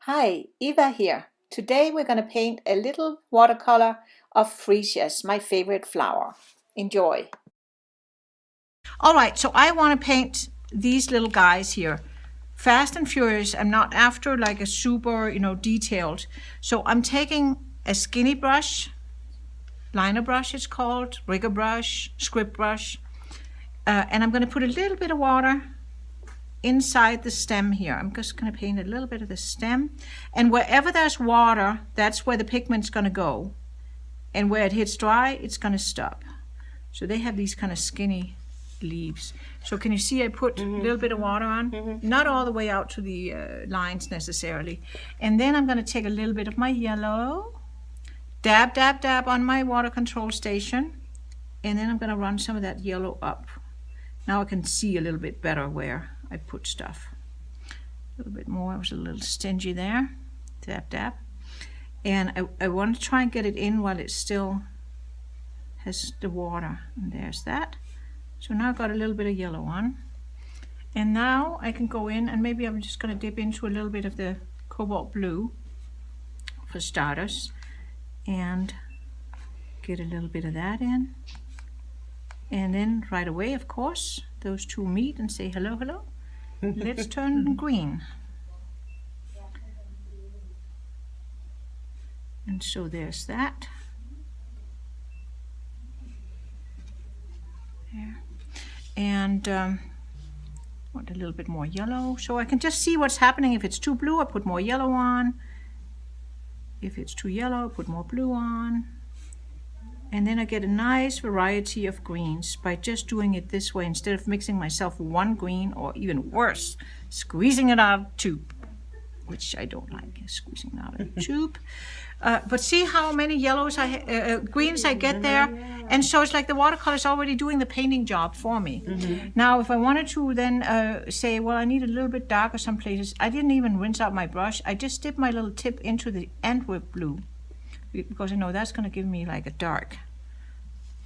Hi, Eva here. Today we're going to paint a little watercolor of freesias, my favorite flower. Enjoy. All right, so I want to paint these little guys here. Fast and furious. I'm not after like a super, detailed. So I'm taking a skinny brush, liner brush it's called, rigger brush, script brush, and I'm going to put a little bit of water inside the stem here. I'm just going to paint a little bit of the stem, and wherever there's water, that's where the pigment's going to go, and where it hits dry, it's going to stop. So they have these kind of skinny leaves. So can you see I put a little bit of water on? Not all the way out to the lines necessarily. And then I'm going to take a little bit of my yellow, dab, dab, dab on my water control station, and then I'm going to run some of that yellow up. Now I can see a little bit better where I put stuff. A little bit more. I was a little stingy there. Dab, dab. And I want to try and get it in while it still has the water. And there's that. So now I've got a little bit of yellow on. And now I can go in, and maybe I'm just going to dip into a little bit of the cobalt blue for starters. And get a little bit of that in. And then right away, of course, those two meet and say hello, hello. Let's turn them green. And so there's that. There. And want a little bit more yellow, so I can just see what's happening. If it's too blue, I put more yellow on. If it's too yellow, I put more blue on. And then I get a nice variety of greens by just doing it this way, instead of mixing myself one green, or even worse, squeezing it out of the tube, which I don't like, squeezing it out of the tube. But see how many yellows greens I get there? And so it's like the watercolor is already doing the painting job for me. Now, if I wanted to then say, well, I need a little bit darker some places, I didn't even rinse out my brush. I just dipped my little tip into the Antwerp blue, because I know that's going to give me like a dark.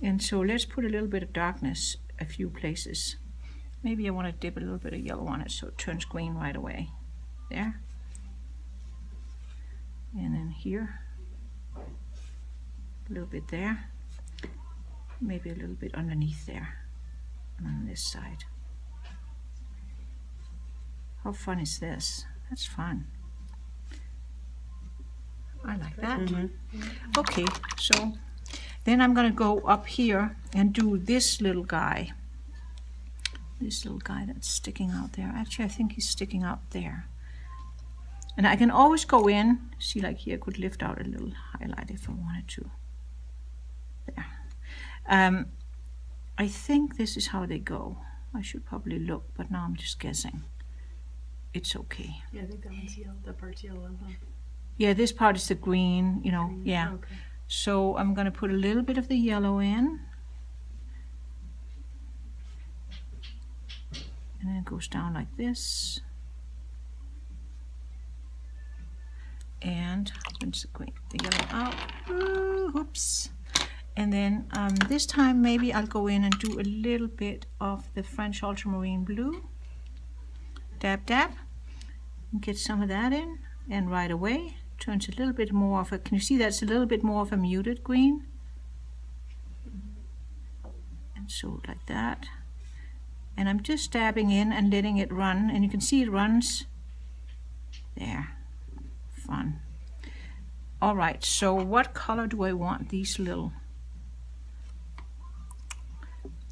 And so let's put a little bit of darkness a few places. Maybe I want to dip a little bit of yellow on it so it turns green right away. There. And then here, a little bit there. Maybe a little bit underneath there, and on this side. How fun is this? That's fun. I like that. Okay, so then I'm going to go up here and do this little guy. This little guy that's sticking out there. Actually, I think he's sticking out there. And I can always go in, see, like here, I could lift out a little highlight if I wanted to. There. I think this is how they go. I should probably look, but now I'm just guessing. It's okay. Yeah, I think that one's yellow. That part's yellow, huh? Yeah, this part is the green, Green. yeah. Okay. So I'm going to put a little bit of the yellow in. And then it goes down like this. And rinse the yellow out. Ooh, whoops. And then this time maybe I'll go in and do a little bit of the French Ultramarine blue. Dab, dab. And get some of that in. And right away, turns a little bit more of a, can you see that's a little bit more of a muted green? And so like that. And I'm just dabbing in and letting it run, and you can see it runs there. Fun. All right, so what color do I want these little?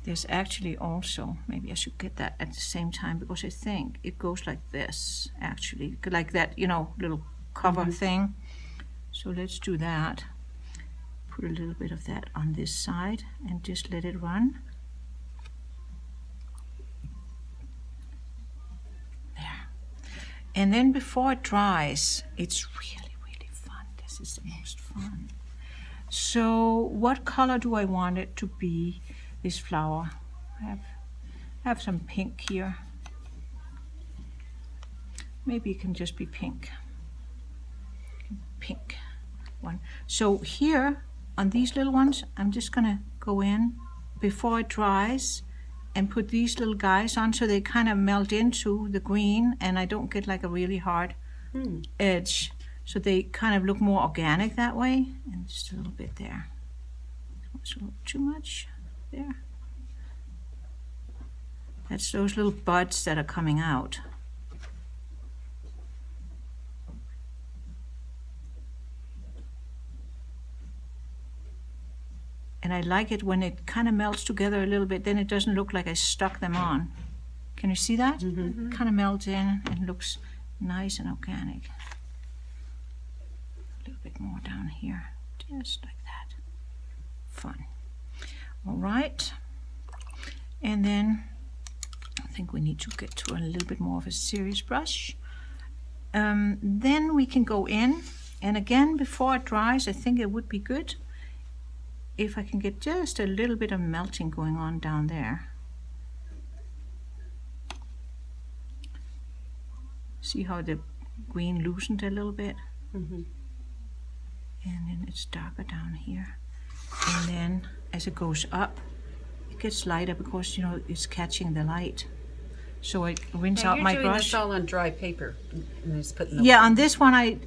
There's actually also, maybe I should get that at the same time, because I think it goes like this, actually, like that, little cover thing. So let's do that. Put a little bit of that on this side and just let it run. There. And then before it dries, it's really, really fun. This is the most fun. So what color do I want it to be, this flower? I have some pink here. Maybe it can just be pink. Pink one. So here on these little ones, I'm just gonna go in before it dries and put these little guys on so they kind of melt into the green and I don't get like a really hard edge, so they kind of look more organic that way. And just a little bit there. It's a little too much there. That's those little buds that are coming out. And I like it when it kind of melts together a little bit, then it doesn't look like I stuck them on. Can you see that? It kind of melts in and looks nice and organic. A little bit more down here, just like that. Fun. All right. And then I think we need to get to a little bit more of a serious brush. Then we can go in, and again, before it dries, I think it would be good if I can get just a little bit of melting going on down there. See how the green loosened a little bit? And then it's darker down here. And then as it goes up, it gets lighter because, you know, it's catching the light. So I rinse out my brush. You're doing this all on dry paper and just putting the Yeah, on this one I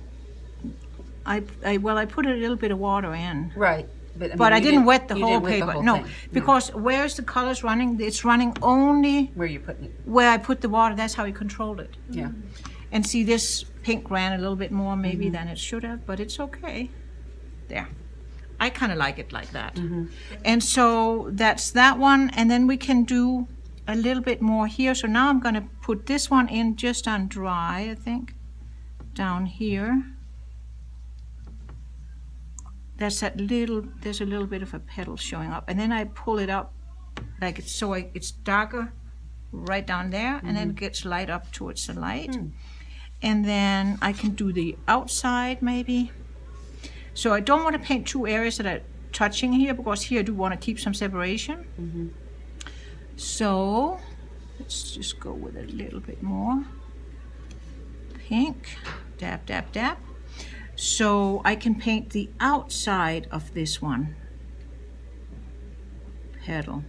put a little bit of water in. Right. But I didn't wet the you whole didn't wet the paper. whole No, thing. because where's the colors running? It's running only Where you're putting it. where I put the water. That's how I controlled it. Yeah. And see, this pink ran a little bit more maybe than it should have, but it's okay. There. I kind of like it like that. And so that's that one. And then we can do a little bit more here. So now I'm going to put this one in just on dry, I think, down here. That's that little, there's a little bit of a petal showing up. And then I pull it up like it's, so it's darker right down there, and then it gets light up towards the light. And then I can do the outside maybe. So I don't want to paint two areas that are touching here, because here I do want to keep some separation. So let's just go with a little bit more pink. Dab, dab, dab. So I can paint the outside of this one. Petal.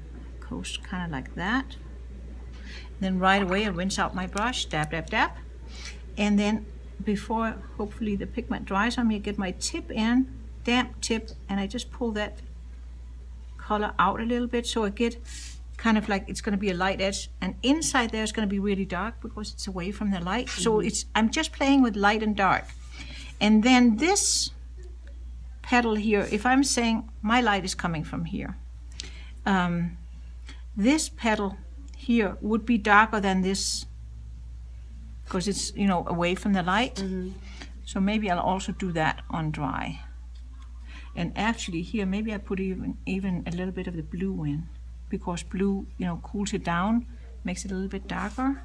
Goes kind of like that. Then right away I rinse out my brush, dab, dab, dab. And then before hopefully the pigment dries on me, I get my tip in, damp tip, and I just pull that color out a little bit, so I get kind of like it's going to be a light edge, and inside there is going to be really dark because it's away from the light. So I'm just playing with light and dark. And then this petal here, if I'm saying my light is coming from here, this petal here would be darker than this because it's, you know, away from the light. So maybe I'll also do that on dry. And actually here, maybe I put even a little bit of the blue in, because blue, you know, cools it down, makes it a little bit darker.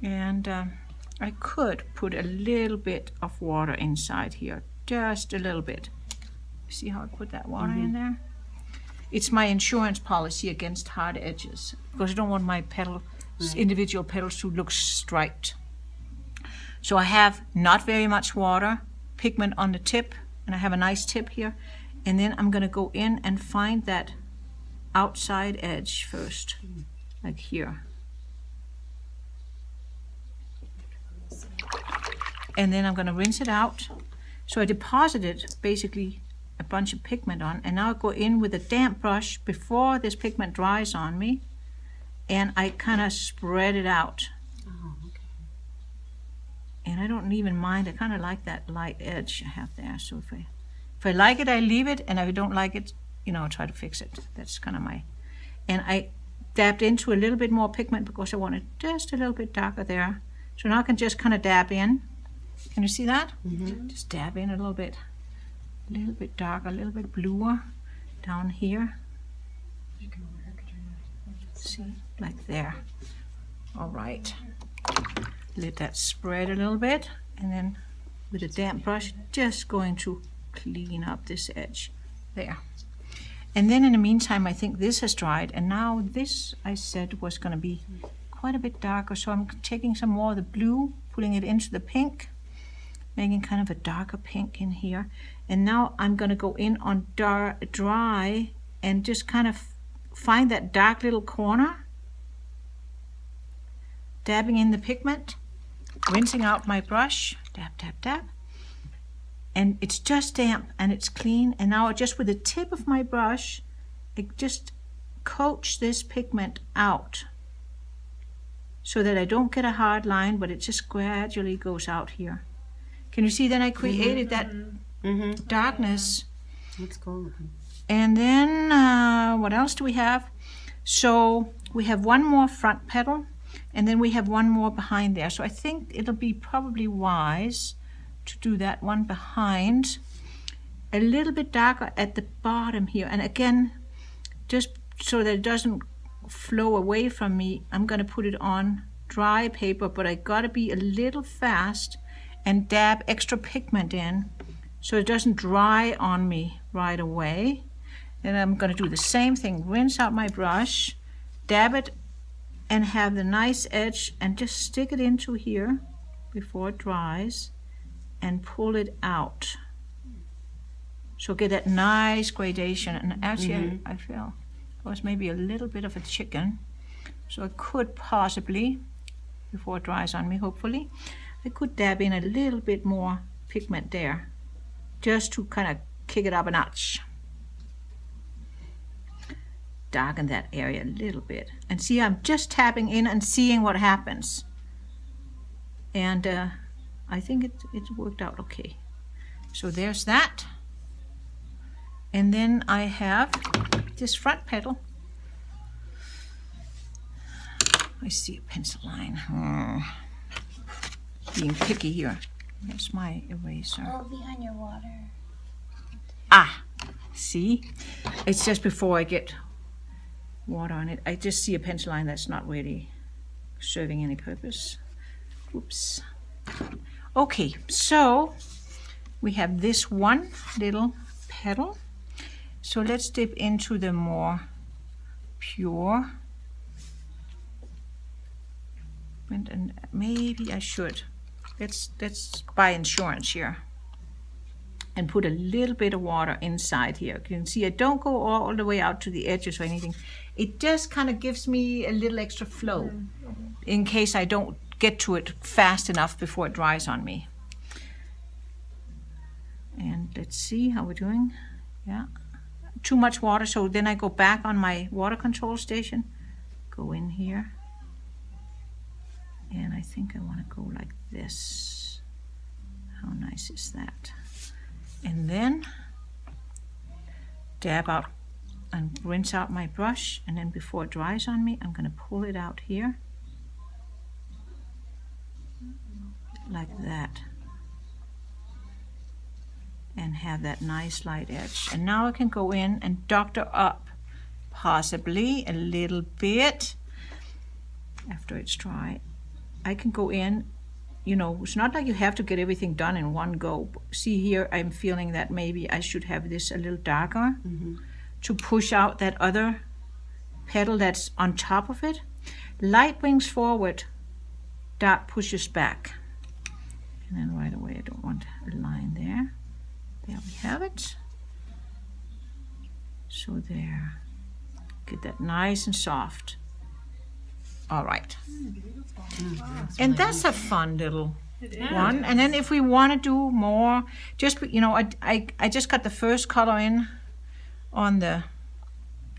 And I could put a little bit of water inside here, just a little bit. See how I put that water in there? It's my insurance policy against hard edges, because I don't want my petal, individual petals to look striped. So I have not very much water, pigment on the tip, and I have a nice tip here. And then I'm going to go in and find that outside edge first, like here. And then I'm going to rinse it out. So I deposited basically a bunch of pigment on, and now I go in with a damp brush before this pigment dries on me, and I kind of spread it out. And I don't even mind, I kind of like that light edge I have there. So if I like it, I leave it, and if I don't like it, you know, I try to fix it. That's kind of my, and I dabbed into a little bit more pigment because I wanted just a little bit darker there. So now I can just kind of dab in. Can you see that? Just dab in a little bit darker, a little bit bluer down here. See, like there. All right. Let that spread a little bit, and then with a damp brush, just going to clean up this edge there. And then in the meantime, I think this has dried, and now this I said was going to be quite a bit darker, so I'm taking some more of the blue, putting it into the pink, making kind of a darker pink in here. And now I'm going to go in on dry and just kind of find that dark little corner, dabbing in the pigment, rinsing out my brush, tap, tap, tap. And it's just damp and it's clean. And now just with the tip of my brush, I just coach this pigment out so that I don't get a hard line, but it just gradually goes out here. Can you see that I created that darkness? That's cool. And then what else do we have? So we have one more front petal, and then we have one more behind there. So I think it'll be probably wise to do that one behind, a little bit darker at the bottom here. And again, just so that it doesn't flow away from me, I'm going to put it on dry paper, but I got to be a little fast and dab extra pigment in so it doesn't dry on me right away. And I'm going to do the same thing, rinse out my brush, dab it, and have the nice edge, and just stick it into here before it dries and pull it out. So get that nice gradation. And actually I feel it was maybe a little bit of a chicken. So I could possibly, before it dries on me, hopefully, I could dab in a little bit more pigment there, just to kind of kick it up a notch. Darken that area a little bit. And see, I'm just tapping in and seeing what happens. And I think it worked out okay. So there's that. And then I have this front petal. I see a pencil line. Being picky here. There's my eraser. Oh, behind your water. Ah, see? It's just before I get water on it. I just see a pencil line that's not really serving any purpose. Oops. Okay, so we have this one little petal. So let's dip into the more pure. And maybe I should. Let's buy insurance here and put a little bit of water inside here. You can see I don't go all the way out to the edges or anything. It just kind of gives me a little extra flow in case I don't get to it fast enough before it dries on me. And let's see how we're doing. Yeah, too much water, so then I go back on my water control station, go in here, and I think I want to go like this. How nice is that? And then dab out and rinse out my brush, and then before it dries on me, I'm going to pull it out here like that and have that nice light edge. And now I can go in and doctor up possibly a little bit after it's dry. I can go in, you know, it's not like you have to get everything done in one go. See here, I'm feeling that maybe I should have this a little darker to push out that other petal that's on top of it. Light brings forward, dark pushes back. And then right away, I don't want a line there. There we have it. So there, get that nice and soft. All right. And that's a fun little one. And then if we want to do more, just, you know, I just got the first color in on the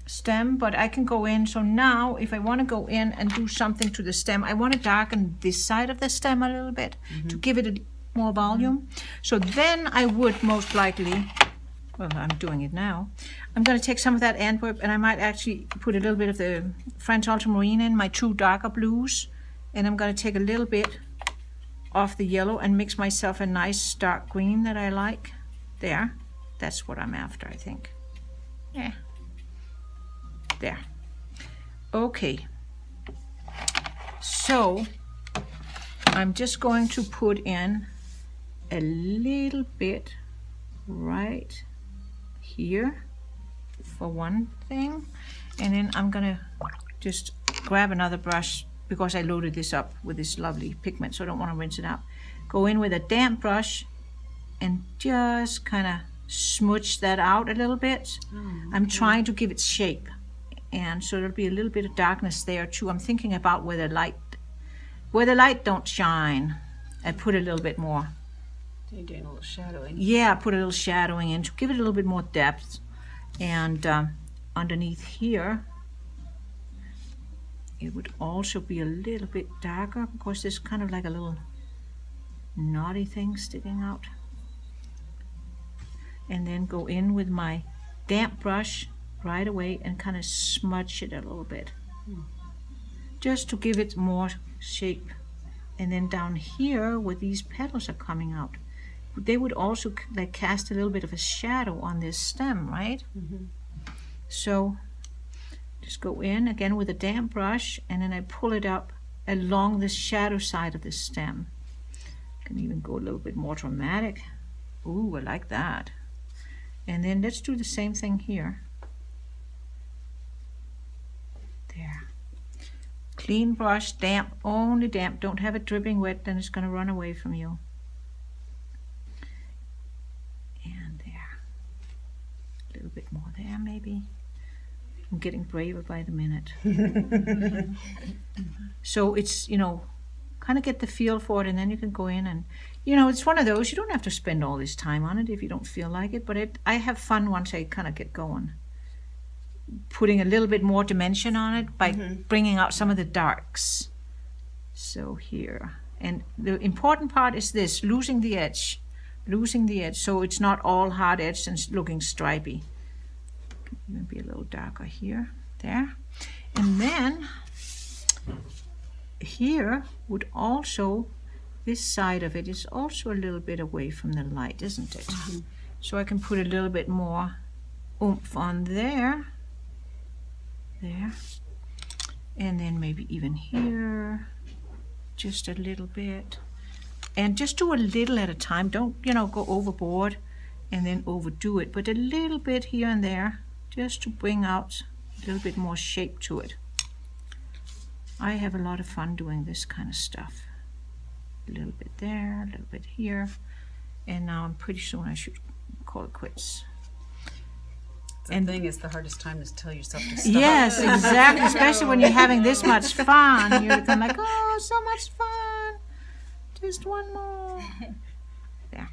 stem, but I can go in. So now if I want to go in and do something to the stem, I want to darken this side of the stem a little bit to give it a more volume. So then I would most likely, well, I'm doing it now, I'm going to take some of that Antwerp, and I might actually put a little bit of the French Ultramarine in, my two darker blues, and I'm going to take a little bit of the yellow and mix myself a nice dark green that I like. There, that's what I'm after, I think. Yeah, there. Okay, so I'm just going to put in a little bit right here for one thing, and then I'm gonna just grab another brush because I loaded this up with this lovely pigment, so I don't want to rinse it out. Go in with a damp brush and just kind of smudge that out a little bit. I'm trying to give it shape, and so there'll be a little bit of darkness there too. I'm thinking about where the light don't shine. I put a little bit more. You're doing a little shadowing. Yeah, put a little shadowing in to give it a little bit more depth. And underneath here, it would also be a little bit darker because there's kind of like a little knotty thing sticking out. And then go in with my damp brush right away and kind of smudge it a little bit. Just to give it more shape. And then down here where these petals are coming out, they would also like cast a little bit of a shadow on this stem, right? So just go in again with a damp brush, and then I pull it up along the shadow side of the stem. Can even go a little bit more dramatic. Ooh, I like that. And then let's do the same thing here. There. Clean brush, damp, only damp. Don't have it dripping wet, then it's going to run away from you. And there. A little bit more there, maybe. I'm getting braver by the minute. So it's, you know, kind of get the feel for it, and then you can go in and, you know, it's one of those, you don't have to spend all this time on it if you don't feel like it, but I have fun once I kind of get going. Putting a little bit more dimension on it by bringing out some of the darks. So here. And the important part is this, losing the edge, so it's not all hard edged and looking stripy. Even be a little darker here, there. And then here would also, this side of it is also a little bit away from the light, isn't it? So I can put a little bit more oomph on there, and then maybe even here, just a little bit. And just do a little at a time. Don't, you know, go overboard and then overdo it, but a little bit here and there, just to bring out a little bit more shape to it. I have a lot of fun doing this kind of stuff. A little bit there, a little bit here, and now I'm pretty soon I should call it quits. The thing is, the hardest time is to tell yourself to stop. Yes, exactly. Especially when you're having this much fun. You're kind of like, oh, so much fun. Just one more. There.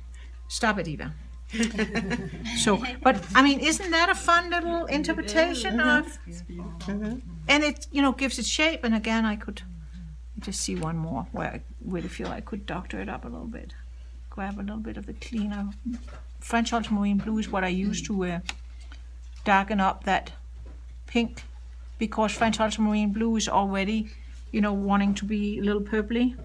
Stop it, Eva. So, but I mean, isn't that a fun little interpretation of? And it, you know, gives it shape. And again, I could just see one more where I really feel I could doctor it up a little bit. Grab a little bit of the cleaner French ultramarine blue is what I use to darken up that pink, because French ultramarine blue is already, you know, wanting to be a little purpley.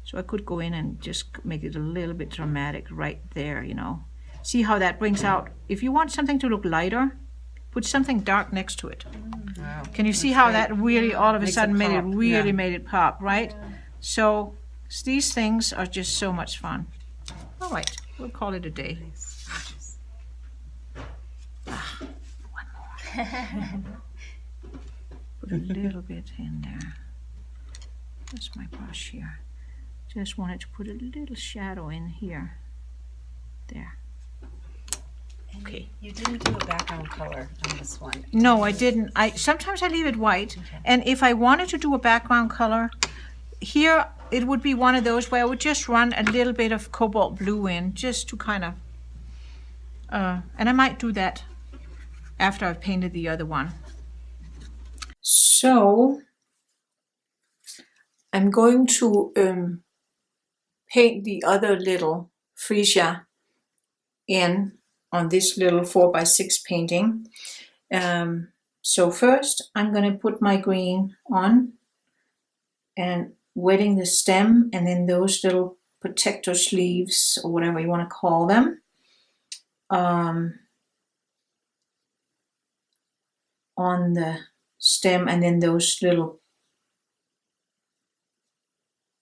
So I could go in and just make it a little bit dramatic right there, you know. See how that brings out, if you want something to look lighter, put something dark next to it. Wow. Can you see how that really all of a Makes sudden it made it pop. really Yeah. made it pop, right? So these things are just so much fun. All right, we'll call it a day. One more. Put a little bit in there. That's my brush here. Just wanted to put a little shadow in here. There. Okay. You didn't do a background color on this one. No, I didn't. Sometimes I leave it white, and if I wanted to do a background color, here it would be one of those where I would just run a little bit of cobalt blue in, just to kind of, and I might do that after I've painted the other one. So I'm going to paint the other little freesia in on this little 4x6 painting. So first I'm going to put my green on and wetting the stem, and then those little protector sleeves, or whatever you want to call them, on the stem, and then those little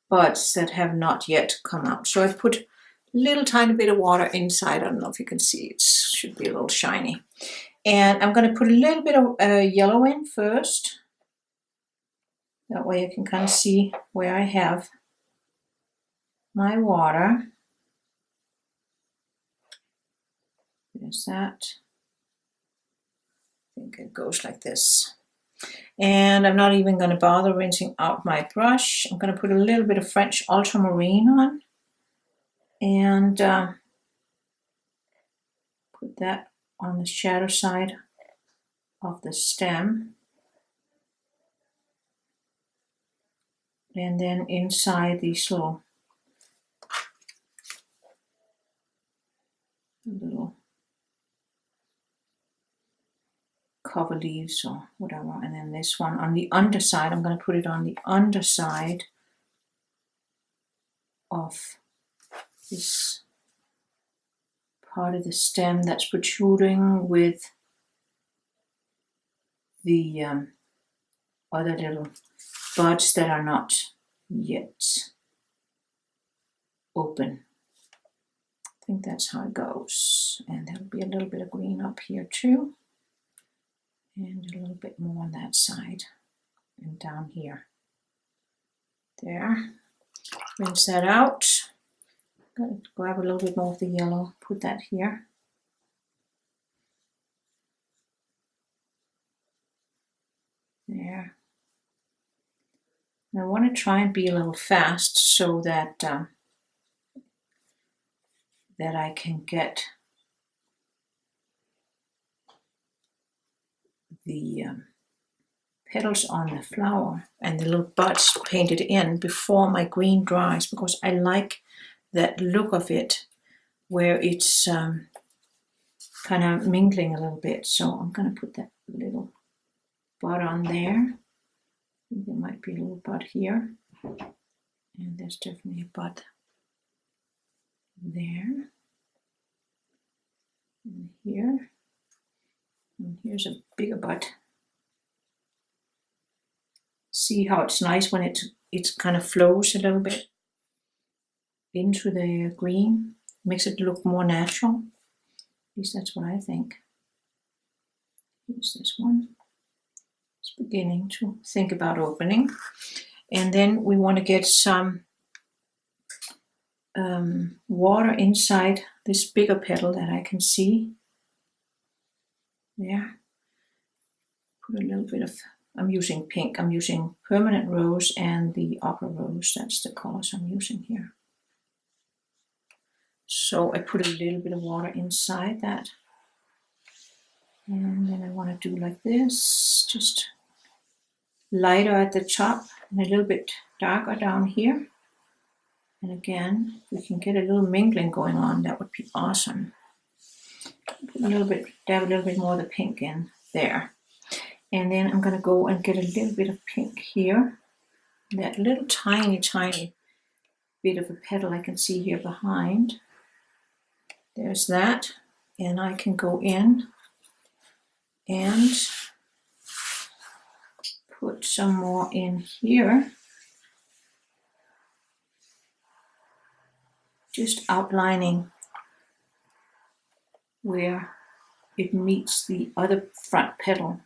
buds that have not yet come out. So I've put a little tiny bit of water inside. I don't know if you can see, it should be a little shiny. And I'm going to put a little bit of yellow in first. That way I can kind of see where I have my water. There's that. I think it goes like this. And I'm not even going to bother rinsing out my brush. I'm going to put a little bit of French ultramarine on. and put that on the shadow side of the stem. And then inside these little cover leaves or whatever. And then this one on the underside, I'm going to put it on the underside of this part of the stem that's protruding with the other little buds that are not yet open. I think that's how it goes. And there'll be a little bit of green up here too. And a little bit more on that side and down here. There. Rinse that out. Grab a little bit more of the yellow, put that here. There. And I want to try and be a little fast so that that I can get the petals on the flower and the little buds painted in before my green dries, because I like that look of it where it's kind of mingling a little bit. So I'm going to put that little bud on there. I think there might be a little bud here, and there's definitely a bud there, and here, and here's a bigger bud. See how it's nice when it kind of flows a little bit into the green, makes it look more natural. At least that's what I think. Here's this one. It's beginning to think about opening. And then we want to get some water inside this bigger petal that I can see. There. Put a little bit of, I'm using pink. I'm using permanent rose and the opera rose. That's the colors I'm using here. So I put a little bit of water inside that. And then I want to do like this, just lighter at the top and a little bit darker down here. And again, if we can get a little mingling going on, that would be awesome. Put a little bit, dab a little bit more of the pink in there. And then I'm going to go and get a little bit of pink here. That little tiny, tiny bit of a petal I can see here behind. There's that. And I can go in and put some more in here. Just outlining where it meets the other front petal.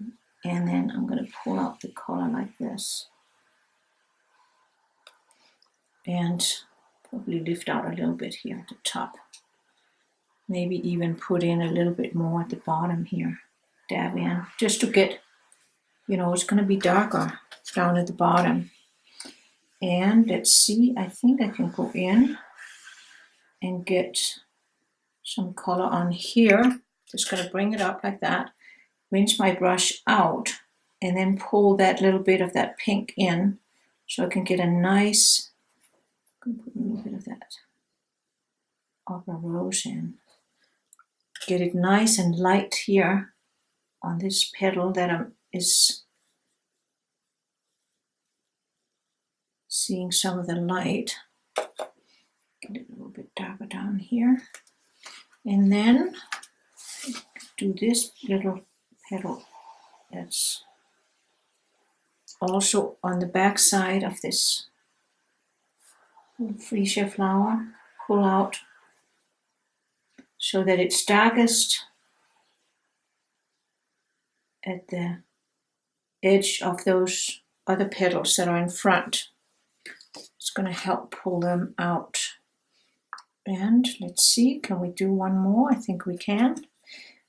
And then I'm going to pull out the color like this. And probably lift out a little bit here at the top. Maybe even put in a little bit more at the bottom here. Dab in, just to get, you know, it's going to be darker down at the bottom. And let's see, I think I can go in and get some color on here. Just going to bring it up like that. Rinse my brush out and then pull that little bit of that pink in so I can get a nice, I'm going to put a little bit of that opera rose in. Get it nice and light here on this petal that is seeing some of the light. Get it a little bit darker down here. And then do this little petal that's also on the back side of this freesia flower. Pull out so that it's darkest at the edge of those other petals that are in front. It's going to help pull them out. And let's see, can we do one more? I think we can.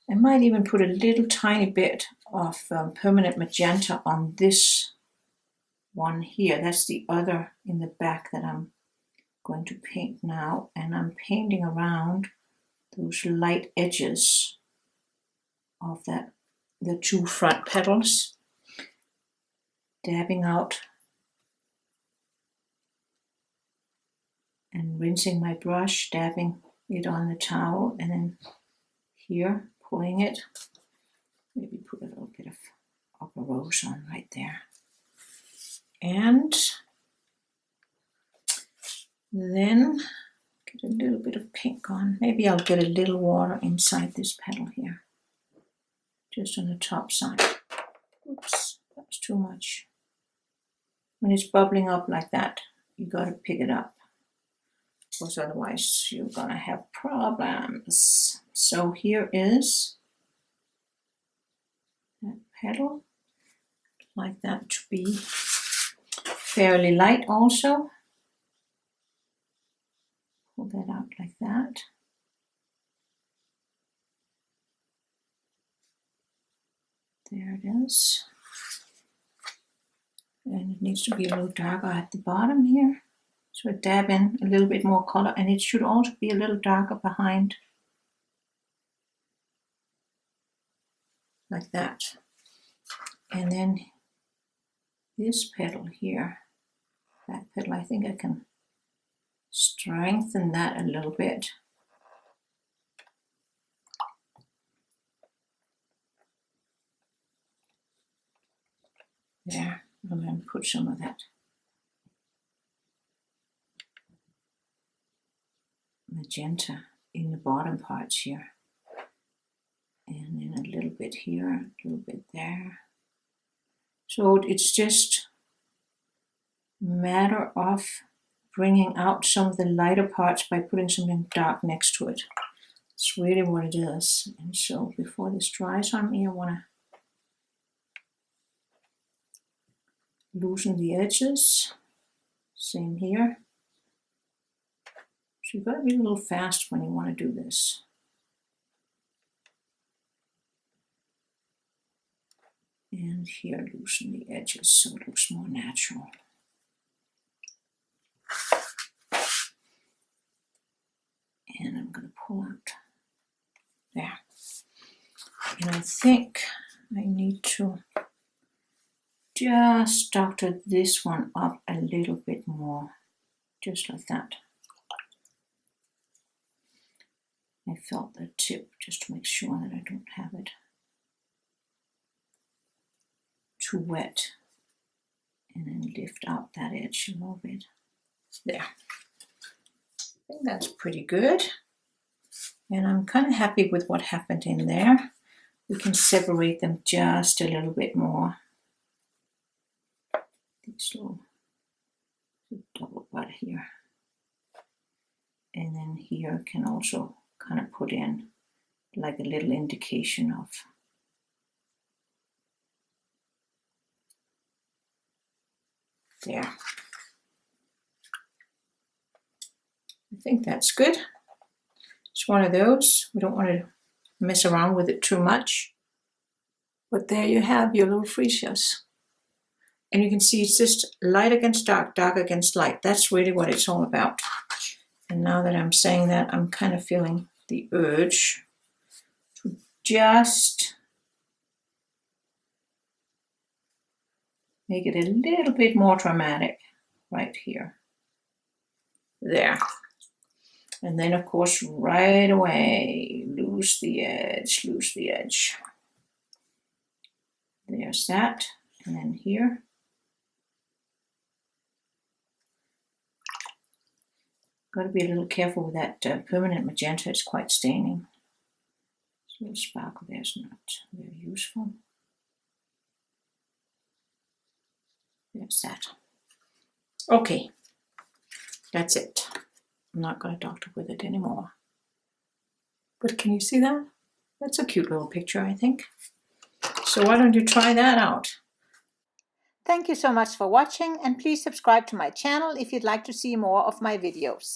I might even put a little tiny bit of permanent magenta on this one here. That's the other in the back that I'm going to paint now, and I'm painting around those light edges of the two front petals, dabbing out and rinsing my brush, dabbing it on the towel, and then here pulling it. Maybe put a little bit of upper rose on right there, and then get a little bit of pink on. Maybe I'll get a little water inside this petal here, just on the top side. Oops, that was too much. When it's bubbling up like that, you got to pick it up, because otherwise you're gonna have problems. So here is that petal. I'd like that to be fairly light also. Pull that out like that. There it is. And it needs to be a little darker at the bottom here. So I dab in a little bit more color, and it should also be a little darker behind. Like that. And then this petal here, that petal, I think I can strengthen that a little bit. There, and then put some of that magenta in the bottom parts here. And then a little bit here, a little bit there. So it's just a matter of bringing out some of the lighter parts by putting something dark next to it. It's really what it is. And so before this dries on me, I want to loosen the edges. Same here. So you've got to be a little fast when you want to do this. And here, loosen the edges so it looks more natural. And I'm going to pull out there. And I think I need to just doctor this one up a little bit more, just like that. I felt the tip just to make sure that I don't have it too wet, and then lift out that edge a little bit. There. I think that's pretty good. And I'm kind of happy with what happened in there. We can separate them just a little bit more. This little double butt here. And then here can also kind of put in like a little indication of there. I think that's good. It's one of those. We don't want to mess around with it too much. But there you have your little freesias. And you can see it's just light against dark, dark against light. That's really what it's all about. And now that I'm saying that, I'm kind of feeling the urge to just make it a little bit more dramatic right here. There. And then, of course, right away, lose the edge, lose the edge. There's that. And then here. Got to be a little careful with that permanent magenta. It's quite staining. This little sparkle there is not very useful. There's that. Okay, that's it. I'm not going to doctor with it anymore. But can you see that? That's a cute little picture, I think. So why don't you try that out? Thank you so much for watching, and please subscribe to my channel if you'd like to see more of my videos.